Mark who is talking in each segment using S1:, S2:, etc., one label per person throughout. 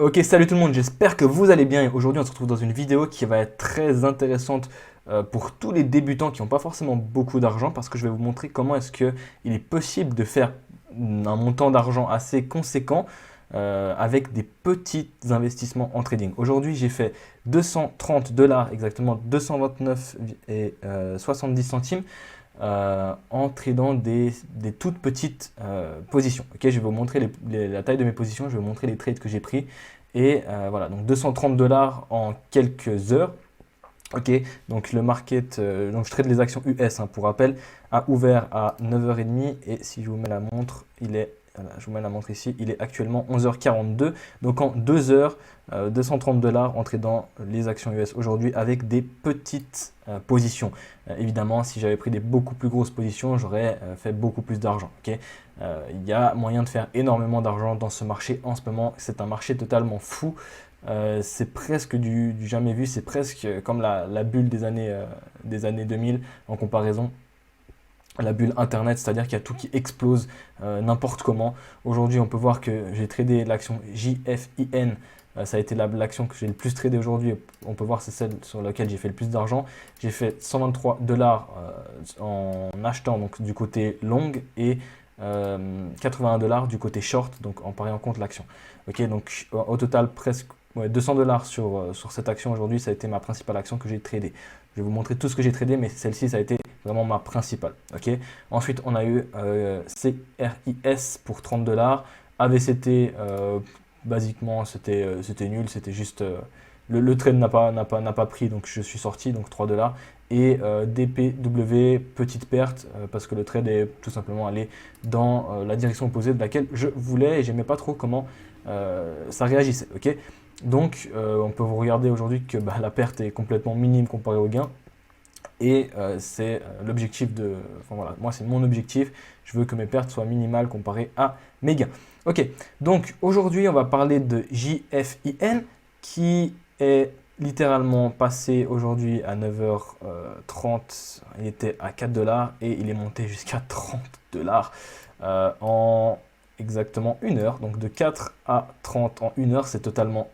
S1: Ok, salut tout le monde, j'espère que vous allez bien et aujourd'hui on se retrouve dans une vidéo qui va être très intéressante pour tous les débutants qui n'ont pas forcément beaucoup d'argent parce que je vais vous montrer comment est-ce qu'il est possible de faire un montant d'argent assez conséquent avec des petits investissements en trading. Aujourd'hui j'ai fait 230 dollars, exactement 229 et 70 centimes en tradant des toutes petites positions. Ok, je vais vous montrer la taille de mes positions, je vais vous montrer les trades que j'ai pris. Et voilà, donc 230 dollars en quelques heures. Ok, donc le market, donc je trade les actions US, hein, pour rappel, a ouvert à 9h30 et si je vous mets la montre, voilà, je vous mets la montre ici, il est actuellement 11h42. Donc en 2 heures, 230 dollars entrés dans les actions US aujourd'hui avec des petites positions. Évidemment, si j'avais pris des beaucoup plus grosses positions, j'aurais fait beaucoup plus d'argent. Ok, il y a moyen de faire énormément d'argent dans ce marché en ce moment. C'est un marché totalement fou. C'est presque du jamais vu, c'est presque comme la bulle des années 2000 en comparaison à la bulle Internet, c'est-à-dire qu'il y a tout qui explose n'importe comment. Aujourd'hui, on peut voir que j'ai tradé l'action JFIN, ça a été l'action que j'ai le plus tradé aujourd'hui. On peut voir c'est celle sur laquelle j'ai fait le plus d'argent. J'ai fait 123 dollars en achetant donc, du côté long et 81 dollars du côté short, donc en pariant contre l'action. Ok, donc au total presque 200 dollars sur cette action aujourd'hui, ça a été ma principale action que j'ai tradée. Je vais vous montrer tout ce que j'ai tradé, mais celle-ci, ça a été vraiment ma principale. Ok. Ensuite, on a eu CRIS pour 30 dollars. AVCT, basiquement, c'était nul. C'était juste. Le trade n'a pas pris, donc je suis sorti, donc 3 dollars. Et DPW, petite perte, parce que le trade est tout simplement allé dans la direction opposée de laquelle je voulais et j'aimais pas trop comment ça réagissait. Ok. Donc, on peut vous regarder aujourd'hui que bah, la perte est complètement minime comparée au gain. Et c'est l'objectif de. Enfin voilà, moi c'est mon objectif. Je veux que mes pertes soient minimales comparées à mes gains. Ok, donc aujourd'hui on va parler de JFIN qui est littéralement passé aujourd'hui à 9h30. Il était à 4 dollars et il est monté jusqu'à 30 dollars en exactement 1 heure. Donc de 4 à 30 en 1 heure, c'est totalement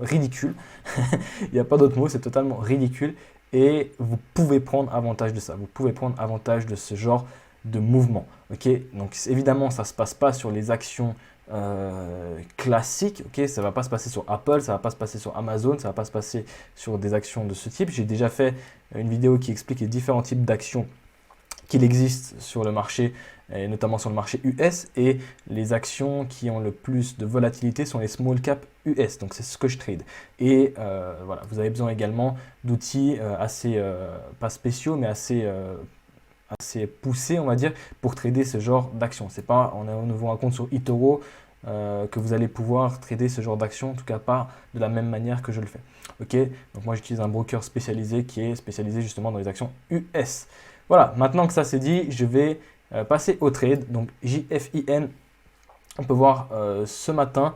S1: ridicule. Il n'y a pas d'autre mot, c'est totalement ridicule. Et vous pouvez prendre avantage de ça. Vous pouvez prendre avantage de ce genre de mouvement. Ok, donc évidemment, ça ne se passe pas sur les actions classiques. Ok, ça ne va pas se passer sur Apple, ça ne va pas se passer sur Amazon, ça ne va pas se passer sur des actions de ce type. J'ai déjà fait une vidéo qui explique les différents types d'actions qu'il existe sur le marché, et notamment sur le marché US, et les actions qui ont le plus de volatilité sont les small cap US, donc c'est ce que je trade. Et voilà, vous avez besoin également d'outils assez, pas spéciaux, mais assez poussés, on va dire, pour trader ce genre d'actions. C'est pas en ouvrant un compte sur eToro que vous allez pouvoir trader ce genre d'action, en tout cas pas de la même manière que je le fais. Ok, donc moi j'utilise un broker spécialisé qui est spécialisé justement dans les actions US. Voilà, maintenant que ça c'est dit, je vais passer au trade. Donc JFIN, on peut voir ce matin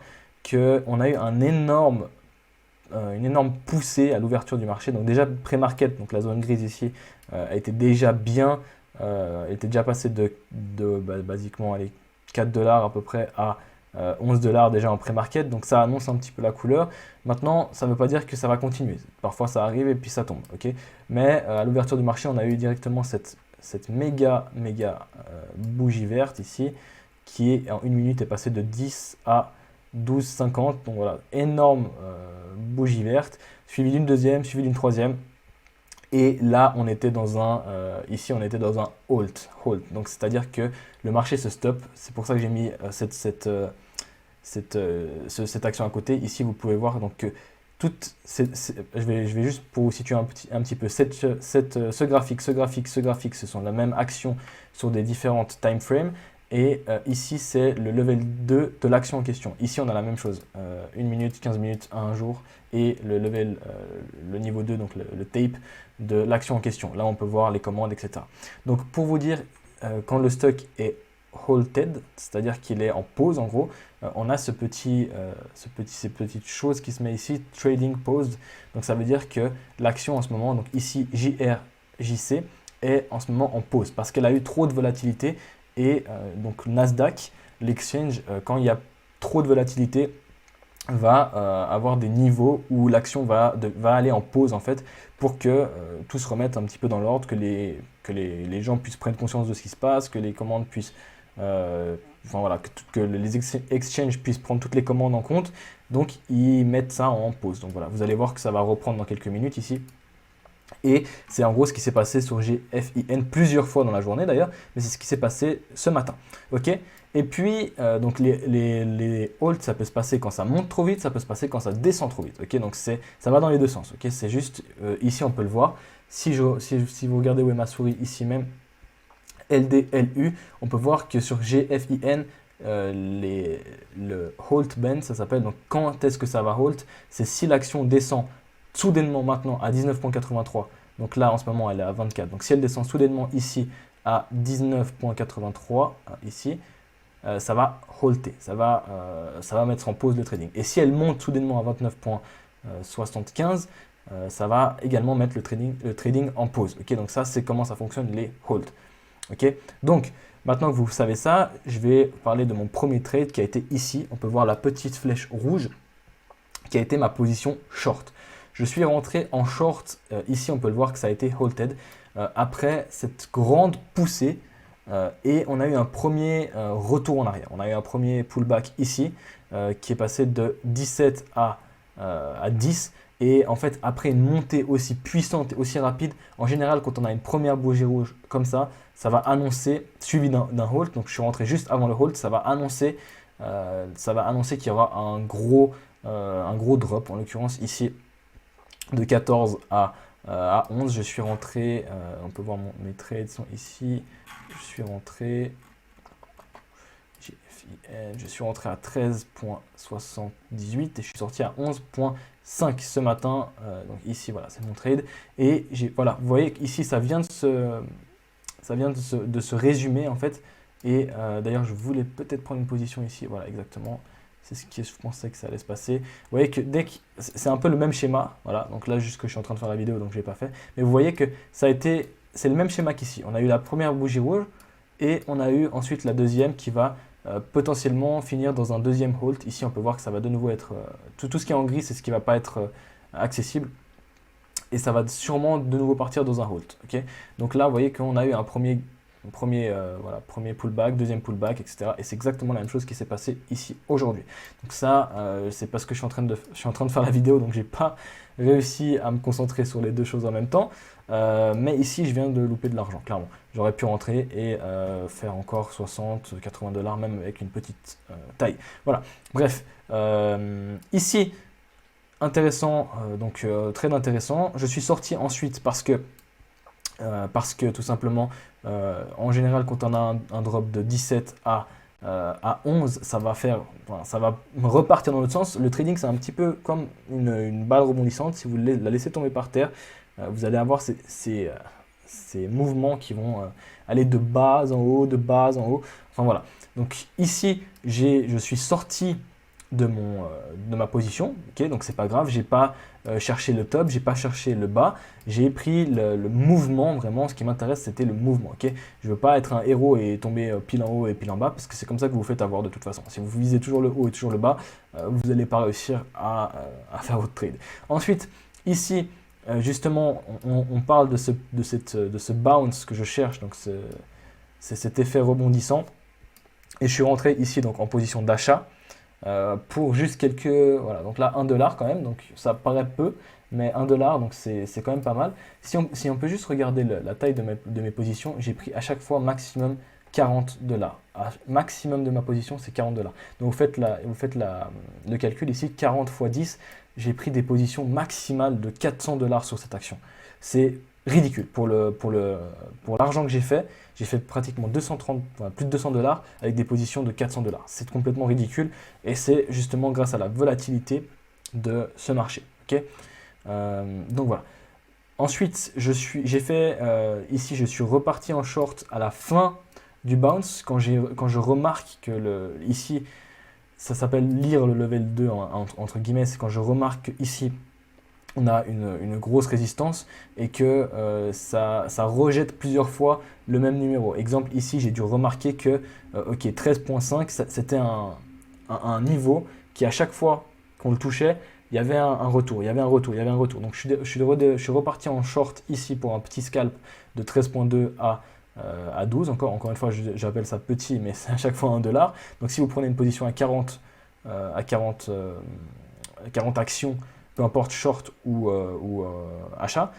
S1: qu'on a eu une énorme poussée à l'ouverture du marché. Donc déjà pré-market, donc la zone grise ici, a été déjà bien, était déjà passée de basiquement allez, 4 dollars à peu près à 11 dollars déjà en pré-market. Donc ça annonce un petit peu la couleur. Maintenant, ça ne veut pas dire que ça va continuer. Parfois ça arrive et puis ça tombe. Ok, mais à l'ouverture du marché, on a eu directement cette méga bougie verte ici qui est en 1 minute est passée de 10 à 12,50. Donc voilà, énorme bougie verte, suivi d'une deuxième, suivi d'une troisième. Et là, ici, on était dans un halt. Donc, c'est-à-dire que le marché se stoppe. C'est pour ça que j'ai mis cette action à côté. Ici, vous pouvez voir donc que je vais juste pour vous situer un petit peu ce graphique, ce sont la même action sur des différentes time frames. Et ici, c'est le level 2 de l'action en question. Ici, on a la même chose. 1 minute, 15 minutes, un jour. Et le niveau 2, donc le tape de l'action en question. Là, on peut voir les commandes, etc. Donc, pour vous dire, quand le stock est halted, c'est-à-dire qu'il est en pause, en gros, on a ces petites choses qui se met ici, trading paused. Donc, ça veut dire que l'action en ce moment, donc ici, JRJC, est en ce moment en pause parce qu'elle a eu trop de volatilité et donc Nasdaq, l'exchange, quand il y a trop de volatilité va avoir des niveaux où l'action va aller en pause en fait pour que tout se remette un petit peu dans l'ordre, que les gens puissent prendre conscience de ce qui se passe, que les commandes puissent, enfin voilà, que les exchanges puissent prendre toutes les commandes en compte. Donc ils mettent ça en pause. Donc voilà, vous allez voir que ça va reprendre dans quelques minutes ici. Et c'est en gros ce qui s'est passé sur GFIN plusieurs fois dans la journée d'ailleurs, mais c'est ce qui s'est passé ce matin. Ok. Et puis, donc les halts, ça peut se passer quand ça monte trop vite, ça peut se passer quand ça descend trop vite. Ok. Donc ça va dans les deux sens. Ok. C'est juste, ici on peut le voir. Si vous regardez où est ma souris, ici même, LDLU, on peut voir que sur GFIN, le halt band, ça s'appelle. Donc quand est-ce que ça va halt? C'est si l'action descend soudainement maintenant à 19,83. Donc là, en ce moment, elle est à 24. Donc si elle descend soudainement ici à 19,83, ici, ça va halter, ça va mettre en pause le trading. Et si elle monte soudainement à 29,75, ça va également mettre le trading en pause. Okay, donc ça, c'est comment ça fonctionne les halts. Okay, donc, maintenant que vous savez ça, je vais parler de mon premier trade qui a été ici. On peut voir la petite flèche rouge qui a été ma position short. Je suis rentré en short, ici on peut le voir que ça a été halted, après cette grande poussée et on a eu un premier retour en arrière. On a eu un premier pullback ici qui est passé de 17 à 10 et en fait après une montée aussi puissante et aussi rapide, en général quand on a une première bougie rouge comme ça va annoncer, suivi d'un halt, donc je suis rentré juste avant le halt, ça va annoncer qu'il y aura un gros drop, en l'occurrence ici de 14 à 11, je suis rentré, on peut voir mes trades sont ici, je suis rentré à 13,78 et je suis sorti à 11,5 ce matin, donc ici voilà c'est mon trade et voilà, vous voyez ici ça vient de se résumer en fait et d'ailleurs je voulais peut-être prendre une position ici, voilà exactement. C'est ce que je pensais que ça allait se passer. Vous voyez que c'est un peu le même schéma. Voilà, donc là, juste que je suis en train de faire la vidéo, donc je ne l'ai pas fait. Mais vous voyez que c'est le même schéma qu'ici. On a eu la première bougie rouge et on a eu ensuite la deuxième qui va potentiellement finir dans un deuxième halt. Ici, on peut voir que ça va de nouveau être... tout ce qui est en gris, c'est ce qui ne va pas être accessible. Et ça va sûrement de nouveau partir dans un halt. Okay, donc là, vous voyez qu'on a eu un premier pullback, deuxième pullback, etc. Et c'est exactement la même chose qui s'est passé ici aujourd'hui. Donc ça, c'est parce que je suis en train de faire la vidéo, donc j'ai pas réussi à me concentrer sur les deux choses en même temps. Mais ici, je viens de louper de l'argent, clairement. J'aurais pu rentrer et faire encore 60, 80 $, même avec une petite taille. Voilà, bref. Ici, intéressant, trade intéressant. Je suis sorti ensuite parce que tout simplement, en général, quand on a un drop de 17 à 11, ça va me repartir dans l'autre sens. Le trading, c'est un petit peu comme une balle rebondissante. Si vous la laissez tomber par terre, vous allez avoir ces mouvements qui vont aller de bas en haut, de bas en haut. Enfin voilà. Donc ici, je suis sorti de ma position, ok, donc c'est pas grave, j'ai pas cherché le top, j'ai pas cherché le bas, j'ai pris le mouvement, vraiment ce qui m'intéresse c'était le mouvement, ok, je veux pas être un héros et tomber pile en haut et pile en bas parce que c'est comme ça que vous vous faites avoir de toute façon. Si vous visez toujours le haut et toujours le bas, vous n'allez pas réussir à faire votre trade. Ensuite ici justement on parle de ce bounce que je cherche, donc c'est cet effet rebondissant et je suis rentré ici donc en position d'achat pour juste quelques, voilà, donc là 1 $ quand même, donc ça paraît peu, mais 1 $, donc c'est quand même pas mal. Si on peut juste regarder la taille de mes positions, j'ai pris à chaque fois maximum 40 $. Maximum de ma position, c'est 40 $. Donc vous faites le calcul ici, 40 x 10, j'ai pris des positions maximales de 400 $ sur cette action. C'est ridicule pour l'argent que j'ai fait pratiquement plus de 200 $ avec des positions de 400 $. C'est complètement ridicule et c'est justement grâce à la volatilité de ce marché. Okay, donc voilà. Ensuite, ici, je suis reparti en short à la fin du bounce quand je remarque que ici, ça s'appelle lire le level 2 entre guillemets, c'est quand je remarque ici on a une grosse résistance et que ça rejette plusieurs fois le même numéro. Exemple, ici, j'ai dû remarquer que 13.5, c'était un niveau qui, à chaque fois qu'on le touchait, il y avait un retour, il y avait un retour, il y avait un retour. Donc je suis reparti en short ici pour un petit scalp de 13,2 à 12. Encore une fois, j'appelle ça petit, mais c'est à chaque fois $1. Donc si vous prenez une position à 40 actions, peu importe short ou achat,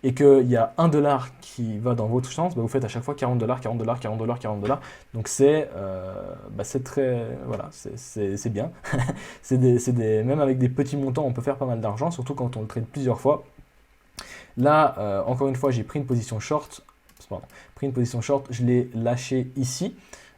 S1: et qu'il y a $1 qui va dans votre sens, bah vous faites à chaque fois $40, $40, $40, $40. Donc c'est très, voilà, c'est bien. Même avec des petits montants, on peut faire pas mal d'argent, surtout quand on le trade plusieurs fois. Là, encore une fois, j'ai pris une position short, je l'ai lâché ici,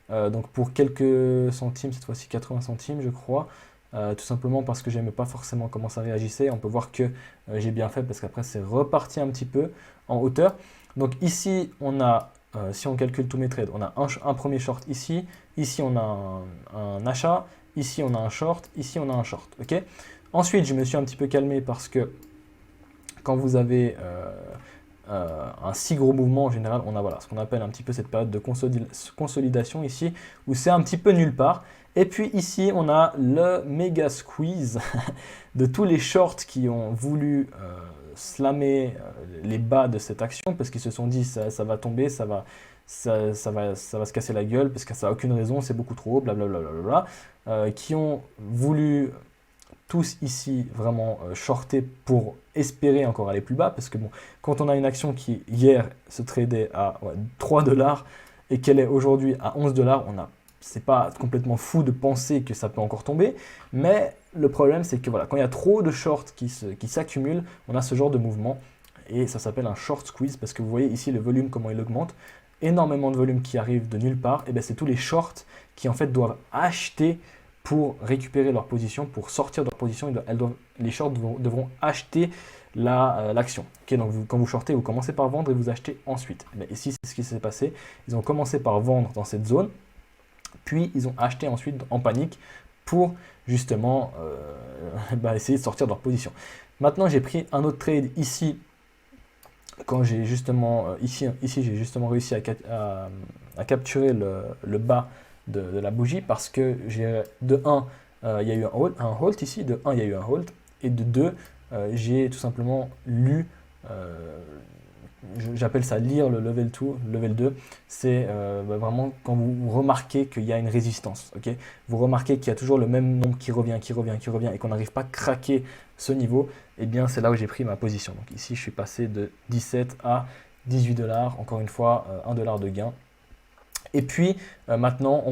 S1: donc pour quelques centimes, cette fois-ci 80 centimes, je crois. Tout simplement parce que j'aimais pas forcément comment ça réagissait. On peut voir que j'ai bien fait parce qu'après c'est reparti un petit peu en hauteur. Donc ici on a, si on calcule tous mes trades, on a un premier short ici, ici on a un achat, ici on a un short, ici on a un short. Ok. Ensuite je me suis un petit peu calmé parce que quand vous avez un si gros mouvement, en général, on a voilà, ce qu'on appelle un petit peu cette période de consolidation ici, où c'est un petit peu nulle part. Et puis ici, on a le méga squeeze de tous les shorts qui ont voulu slammer les bas de cette action, parce qu'ils se sont dit ça va tomber, ça va se casser la gueule, parce que ça n'a aucune raison, c'est beaucoup trop haut, blablabla, qui ont voulu tous ici vraiment shorter pour espérer encore aller plus bas, parce que bon, quand on a une action qui hier se tradait à $3 et qu'elle est aujourd'hui à $11, c'est pas complètement fou de penser que ça peut encore tomber, mais le problème c'est que voilà, quand il y a trop de shorts qui s'accumulent, on a ce genre de mouvement et ça s'appelle un short squeeze, parce que vous voyez ici le volume comment il augmente, énormément de volume qui arrive de nulle part, et bien c'est tous les shorts qui en fait doivent acheter pour récupérer leur position, pour sortir de leur position. Les shorts devront acheter l'action. Okay, donc quand vous shortez, vous commencez par vendre et vous achetez ensuite. Mais ici, c'est ce qui s'est passé. Ils ont commencé par vendre dans cette zone, puis ils ont acheté ensuite en panique pour justement essayer de sortir de leur position. Maintenant, j'ai pris un autre trade ici, quand j'ai justement, ici j'ai justement réussi à capturer le bas de la bougie, parce que de 1, il y a eu un hold ici, de 1, il y a eu un hold, et de 2, j'ai tout simplement lu, j'appelle ça lire le level 2, c'est vraiment quand vous remarquez qu'il y a une résistance, ok. Vous remarquez qu'il y a toujours le même nombre qui revient, et qu'on n'arrive pas à craquer ce niveau, et bien c'est là où j'ai pris ma position. Donc ici je suis passé de 17 à $18, encore une fois $1 de gain. Et puis maintenant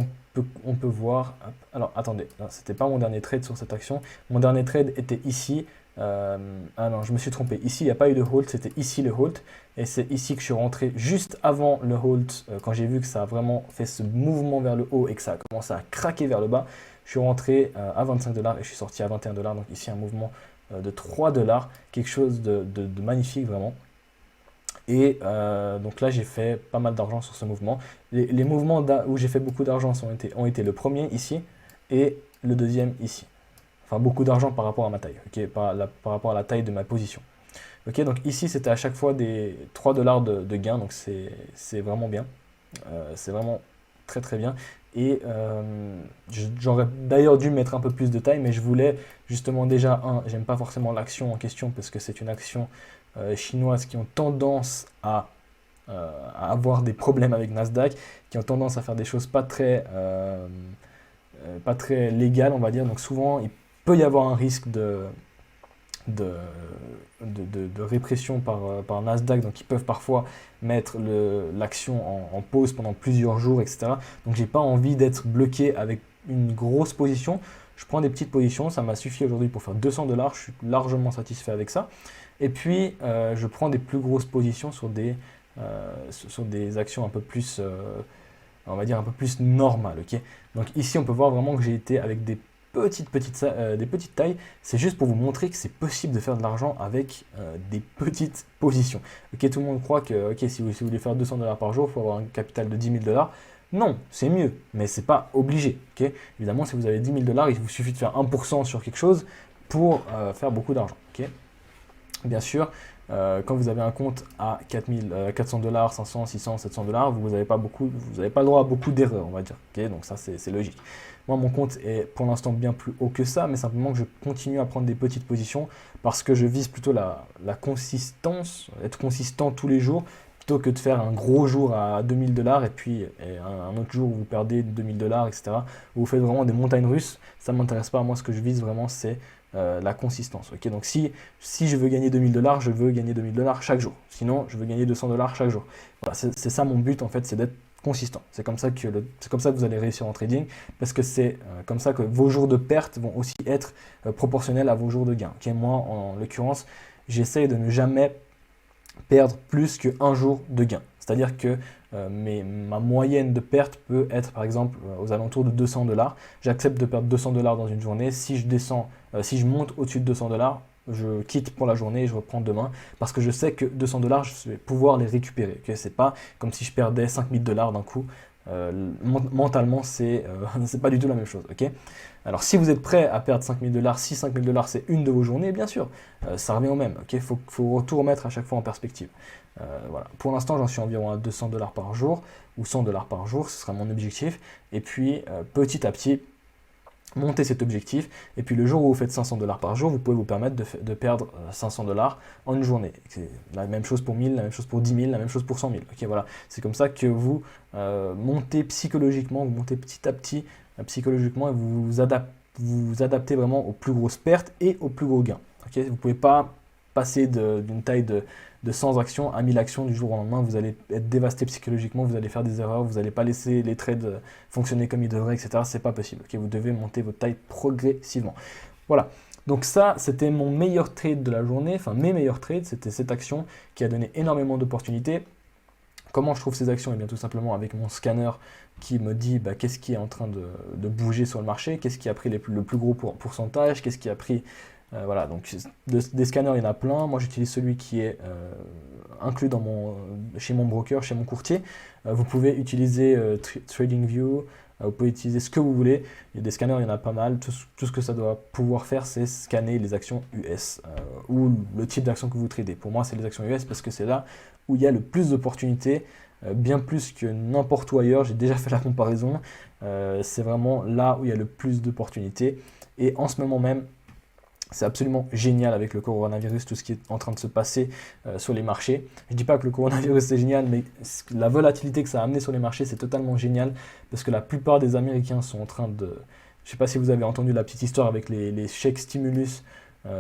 S1: on peut voir, alors attendez, c'était pas mon dernier trade sur cette action, mon dernier trade était ici, ah non, je me suis trompé, ici il n'y a pas eu de hold, c'était ici le hold, et c'est ici que je suis rentré juste avant le hold, quand j'ai vu que ça a vraiment fait ce mouvement vers le haut et que ça a commencé à craquer vers le bas, je suis rentré à $25 et je suis sorti à $21, donc ici un mouvement de $3, quelque chose de magnifique vraiment. Et donc là, j'ai fait pas mal d'argent sur ce mouvement. Les mouvements où j'ai fait beaucoup d'argent ont été le premier ici et le deuxième ici. Enfin, beaucoup d'argent par rapport à ma taille, okay, par rapport à la taille de ma position. Ok, donc ici, c'était à chaque fois des $3 de gain, donc c'est vraiment bien. C'est vraiment très très bien. Et j'aurais d'ailleurs dû mettre un peu plus de taille, mais je voulais justement déjà, j'aime pas forcément l'action en question, parce que c'est une action chinoises qui ont tendance à avoir des problèmes avec Nasdaq, qui ont tendance à faire des choses pas très légales, on va dire. Donc souvent, il peut y avoir un risque de répression par Nasdaq, donc ils peuvent parfois mettre l'action en pause pendant plusieurs jours, etc. Donc j'ai pas envie d'être bloqué avec une grosse position. Je prends des petites positions, ça m'a suffi aujourd'hui pour faire $200, je suis largement satisfait avec ça. Et puis, je prends des plus grosses positions sur des actions un peu plus, on va dire, un peu plus normales. Okay, donc ici, on peut voir vraiment que j'ai été avec des petites tailles. C'est juste pour vous montrer que c'est possible de faire de l'argent avec des petites positions. Okay, tout le monde croit que si vous voulez faire $200 par jour, il faut avoir un capital de $10 000. Non, c'est mieux, mais c'est pas obligé. Okay, évidemment, si vous avez $10 000, il vous suffit de faire 1% sur quelque chose pour faire beaucoup d'argent. Okay, bien sûr, quand vous avez un compte à 400 $, 500, 600, 700 $, vous n'avez pas le droit à beaucoup d'erreurs, on va dire. Okay, donc ça, c'est logique. Moi, mon compte est pour l'instant bien plus haut que ça, mais simplement que je continue à prendre des petites positions parce que je vise plutôt la consistance, être consistant tous les jours, plutôt que de faire un gros jour à 2000 $ et puis un autre jour où vous perdez 2000 $, etc. Où vous faites vraiment des montagnes russes. Ça ne m'intéresse pas. Moi, ce que je vise vraiment, c'est la consistance. Okay, donc si je veux gagner 2000 $, je veux gagner 2000 $ chaque jour. Sinon, je veux gagner 200 $ chaque jour. Voilà, c'est ça mon but en fait, c'est d'être consistant. C'est comme ça que vous allez réussir en trading, parce que c'est comme ça que vos jours de perte vont aussi être proportionnels à vos jours de gain. Okay, moi, en l'occurrence, j'essaye de ne jamais perdre plus qu'un jour de gain. C'est-à-dire que ma moyenne de perte peut être par exemple aux alentours de 200 $. J'accepte de perdre 200 $ dans une journée. Si je monte au-dessus de 200 $, je quitte pour la journée et je reprends demain parce que je sais que 200 $, je vais pouvoir les récupérer. Okay, c'est pas comme si je perdais 5000 $ d'un coup. Mentalement, c'est pas du tout la même chose. Okay, alors, si vous êtes prêt à perdre 5000 $, si 5000 $ c'est une de vos journées, bien sûr, ça revient au même. Il faut tout remettre à chaque fois en perspective. Voilà. Pour l'instant, j'en suis environ à 200 $ par jour ou 100 $ par jour, ce sera mon objectif. Et puis, petit à petit, monter cet objectif. Et puis, le jour où vous faites 500 $ par jour, vous pouvez vous permettre de perdre 500 $ en une journée. C'est la même chose pour 1000, la même chose pour 10 000, la même chose pour 100 000. Okay, voilà. C'est comme ça que vous montez psychologiquement, vous montez petit à petit psychologiquement et vous adaptez vraiment aux plus grosses pertes et aux plus gros gains. Okay, vous ne pouvez pas passer d'une taille de 100 actions à 1000 actions du jour au lendemain. Vous allez être dévasté psychologiquement, vous allez faire des erreurs, vous n'allez pas laisser les trades fonctionner comme ils devraient, etc. C'est pas possible. Okay, vous devez monter votre taille progressivement. Voilà. Donc ça, c'était mon meilleur trade de la journée, enfin mes meilleurs trades, c'était cette action qui a donné énormément d'opportunités. Comment je trouve ces actions? Eh bien tout simplement avec mon scanner qui me dit qu'est-ce qui est en train de bouger sur le marché, qu'est-ce qui a pris le plus gros pourcentage, qu'est-ce qui a pris... voilà, donc des scanners, il y en a plein. Moi, j'utilise celui qui est inclus chez mon broker, chez mon courtier. Vous pouvez utiliser TradingView, vous pouvez utiliser ce que vous voulez. Il y a des scanners, il y en a pas mal. Tout ce que ça doit pouvoir faire, c'est scanner les actions US ou le type d'action que vous tradez. Pour moi, c'est les actions US parce que c'est là où il y a le plus d'opportunités, bien plus que n'importe où ailleurs. J'ai déjà fait la comparaison. C'est vraiment là où il y a le plus d'opportunités. Et en ce moment même, c'est absolument génial avec le coronavirus, tout ce qui est en train de se passer sur les marchés. Je ne dis pas que le coronavirus c'est génial, mais la volatilité que ça a amené sur les marchés, c'est totalement génial parce que la plupart des Américains sont en train de... Je ne sais pas si vous avez entendu la petite histoire avec les chèques stimulus.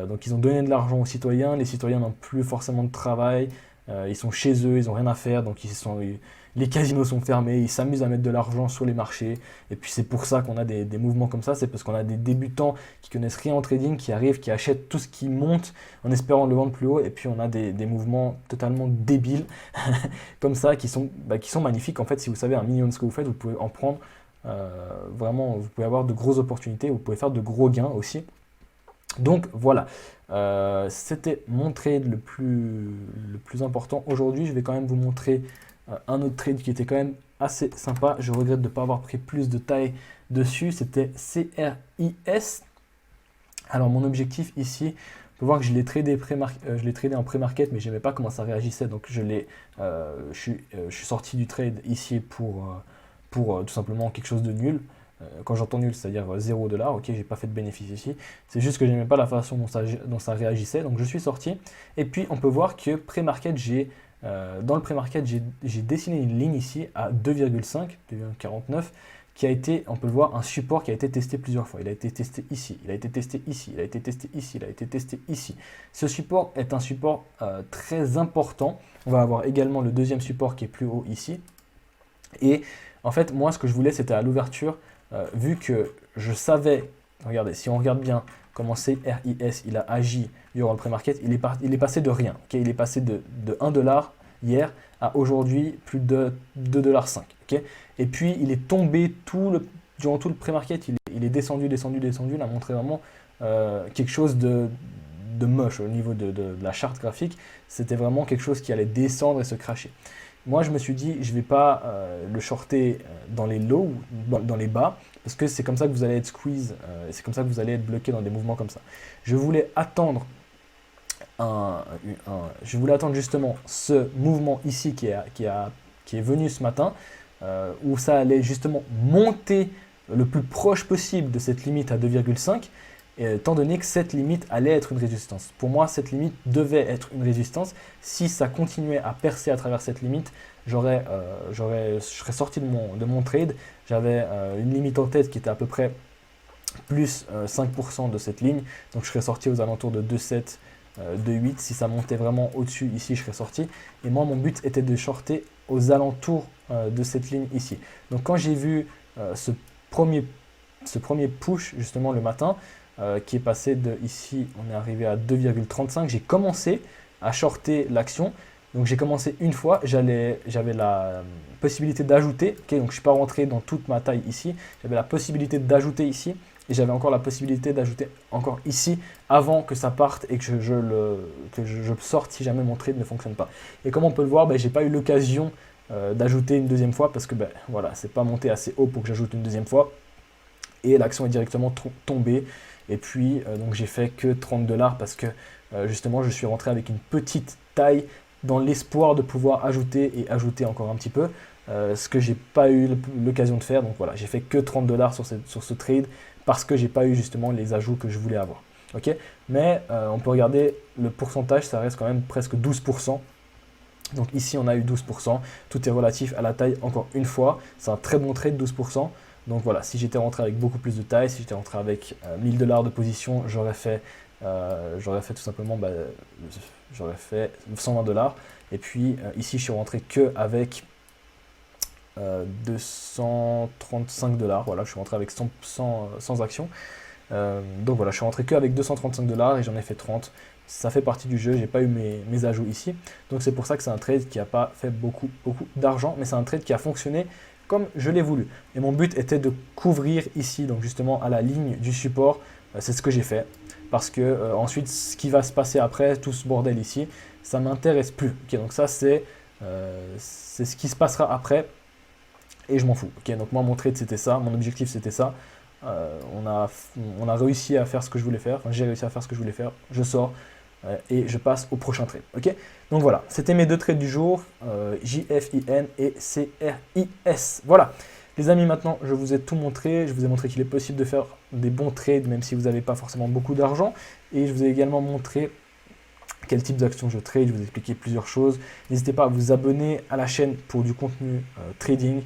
S1: Donc ils ont donné de l'argent aux citoyens, les citoyens n'ont plus forcément de travail, ils sont chez eux, ils n'ont rien à faire, donc les casinos sont fermés, ils s'amusent à mettre de l'argent sur les marchés. Et puis c'est pour ça qu'on a des mouvements comme ça, c'est parce qu'on a des débutants qui connaissent rien en trading, qui arrivent, qui achètent tout ce qui monte en espérant le vendre plus haut. Et puis on a des mouvements totalement débiles comme ça, qui sont magnifiques. En fait, si vous savez un minimum ce que vous faites, vous pouvez en prendre vraiment, vous pouvez avoir de grosses opportunités, vous pouvez faire de gros gains aussi. Donc voilà, c'était mon trade le plus important. Aujourd'hui, je vais quand même vous montrer un autre trade qui était quand même assez sympa. Je regrette de ne pas avoir pris plus de taille dessus. C'était CRIS. Alors mon objectif ici, vous pouvez voir que je l'ai tradé en pré-market, mais je n'aimais pas comment ça réagissait. Donc je suis sorti du trade ici pour tout simplement quelque chose de nul. Quand j'entends nul, c'est-à-dire 0 $, ok, j'ai pas fait de bénéfice ici. C'est juste que j'aimais pas la façon dont ça réagissait, donc je suis sorti. Et puis on peut voir que pré-market, dans le pré-market, j'ai dessiné une ligne ici à 2,5, 2,49, qui a été, on peut le voir, un support qui a été testé plusieurs fois. Il a été testé ici, il a été testé ici, il a été testé ici, il a été testé ici. Ce support est un support très important. On va avoir également le deuxième support qui est plus haut ici. Et en fait, moi, ce que je voulais, c'était à l'ouverture, vu que je savais, regardez, si on regarde bien comment CRIS il a agi durant le pré-market, il est passé de rien. Okay, il est passé de 1 $ hier à aujourd'hui plus de 2,5 $. Okay, et puis il est tombé durant tout le pré-market, il est descendu, il a montré vraiment quelque chose de moche au niveau de la charte graphique. C'était vraiment quelque chose qui allait descendre et se cracher. Moi, je me suis dit, je ne vais pas le shorter dans les lows, dans les bas, parce que c'est comme ça que vous allez être squeeze, c'est comme ça que vous allez être bloqué dans des mouvements comme ça. Je voulais attendre je voulais attendre justement ce mouvement ici qui est venu ce matin, où ça allait justement monter le plus proche possible de cette limite à 2,5, étant donné que cette limite allait être une résistance. Pour moi, cette limite devait être une résistance. Si ça continuait à percer à travers cette limite, je serais sorti de mon trade. J'avais une limite en tête qui était à peu près plus 5% de cette ligne. Donc je serais sorti aux alentours de 2,7, 2,8. Si ça montait vraiment au-dessus ici, je serais sorti. Et moi, mon but était de shorter aux alentours de cette ligne ici. Donc quand j'ai vu ce premier push justement le matin, qui est passé de ici, on est arrivé à 2,35, j'ai commencé à shorter l'action. Donc j'ai commencé une fois, j'avais la possibilité d'ajouter, donc je ne suis pas rentré dans toute ma taille ici, j'avais la possibilité d'ajouter ici, et j'avais encore la possibilité d'ajouter encore ici, avant que ça parte et que je sorte si jamais mon trade ne fonctionne pas. Et comme on peut le voir, j'ai pas eu l'occasion d'ajouter une deuxième fois, parce que voilà, c'est pas monté assez haut pour que j'ajoute une deuxième fois, et l'action est directement tombée. Et puis donc j'ai fait que 30 $ parce que justement je suis rentré avec une petite taille dans l'espoir de pouvoir ajouter et ajouter encore un petit peu, ce que j'ai pas eu l'occasion de faire. Donc voilà, j'ai fait que 30 $ sur ce trade parce que j'ai pas eu justement les ajouts que je voulais avoir. Ok, mais on peut regarder le pourcentage, ça reste quand même presque 12%. Donc ici on a eu 12%, tout est relatif à la taille encore une fois, c'est un très bon trade 12%. Donc voilà, si j'étais rentré avec beaucoup plus de taille, si j'étais rentré avec 1000 $ de position, j'aurais fait tout simplement, j'aurais fait 120 $. Et puis ici, je suis rentré que avec 235 $. Voilà, je suis rentré avec 100 actions. Donc voilà, je suis rentré que avec 235 $ et j'en ai fait 30. Ça fait partie du jeu, j'ai pas eu mes ajouts ici. Donc c'est pour ça que c'est un trade qui n'a pas fait beaucoup d'argent, mais c'est un trade qui a fonctionné comme je l'ai voulu. Et mon but était de couvrir ici, donc justement à la ligne du support. C'est ce que j'ai fait. Parce que ensuite, ce qui va se passer après, tout ce bordel ici, ça ne m'intéresse plus. Okay, donc ça, c'est ce qui se passera après. Et je m'en fous. Okay, donc moi, mon trade, c'était ça. Mon objectif, c'était ça. On a réussi à faire ce que je voulais faire. Enfin, j'ai réussi à faire ce que je voulais faire. Je sors et je passe au prochain trade. Ok, donc voilà, c'était mes deux trades du jour, JFIN et CRIS. Voilà, les amis, maintenant je vous ai tout montré. Je vous ai montré qu'il est possible de faire des bons trades même si vous n'avez pas forcément beaucoup d'argent. Et je vous ai également montré quel type d'actions je trade. Je vous ai expliqué plusieurs choses. N'hésitez pas à vous abonner à la chaîne pour du contenu trading.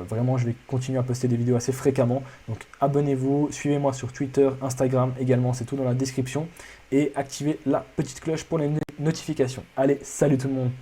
S1: Vraiment, je vais continuer à poster des vidéos assez fréquemment. Donc abonnez-vous, suivez-moi sur Twitter, Instagram également, c'est tout dans la description. Et activez la petite cloche pour les notifications. Allez, salut tout le monde!